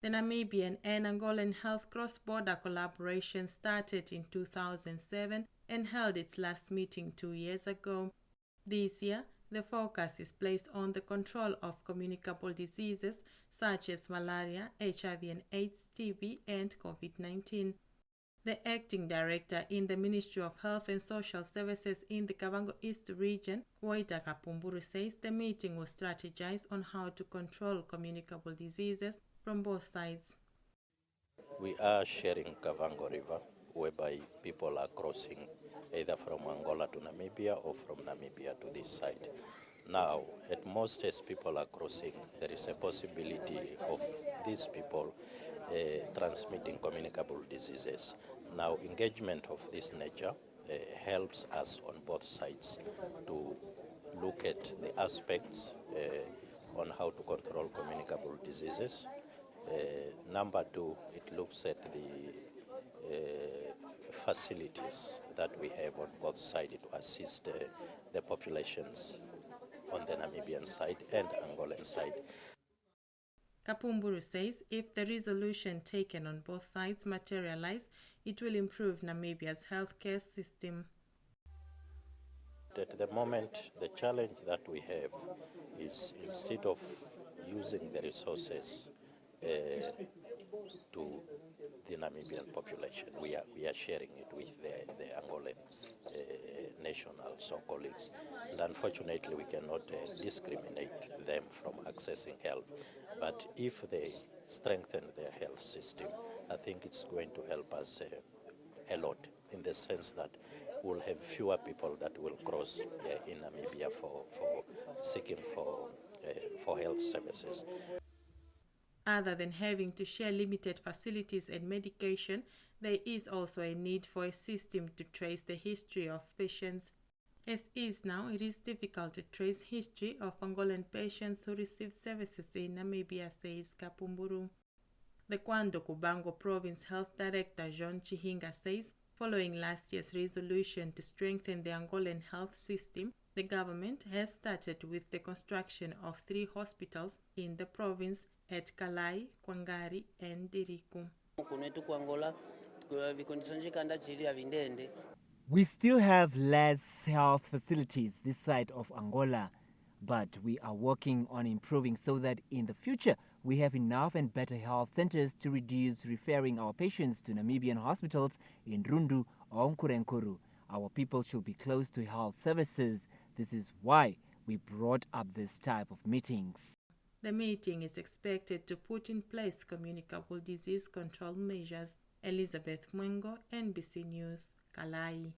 The Namibian and Angolan health cross-border collaboration started in 2007 and held its last meeting 2 years ago. This year, the focus is placed on the control of communicable diseases such as malaria, HIV and AIDS, TB, and COVID-19. The acting director in the Ministry of Health and Social Services in the Kavango East region, Woita Kapumburu, says the meeting will strategize on how to control communicable diseases from both sides. We are sharing Kavango River, whereby people are crossing either from Angola to Namibia or from Namibia to this side. Now, at most as people are crossing, there is a possibility of these people transmitting communicable diseases. Now, engagement of this nature helps us on both sides to look at the aspects on how to control communicable diseases. Number two, it looks at the facilities that we have on both sides to assist the populations on the Namibian side and Angolan side. Kapumburu says if the resolution taken on both sides materialize, it will improve Namibia's healthcare system. At the moment, the challenge that we have is instead of using the resources to the Namibian population, we are sharing it with the Angolan national colleagues. And unfortunately, we cannot discriminate them from accessing health. But if they strengthen their health system, I think it's going to help us a lot, in the sense that we'll have fewer people that will cross in Namibia for seeking for health services. Other than having to share limited facilities and medication, there is also a need for a system to trace the history of patients. As is now, it is difficult to trace history of Angolan patients who receive services in Namibia, says Kapumburu. The Cuando Cubango Province Health Director John Chihinga says, following last year's resolution to strengthen the Angolan health system, the government has started with the construction of 3 hospitals in the province at Calai, Cuangari, and Diriku. We still have less health facilities this side of Angola, but we are working on improving so that in the future we have enough and better health centers to reduce referring our patients to Namibian hospitals in Rundu or Nkurenkuru. Our people should be close to health services. This is why we brought up this type of meetings. The meeting is expected to put in place communicable disease control measures. Elizabeth Mwengo, NBC News, Calai.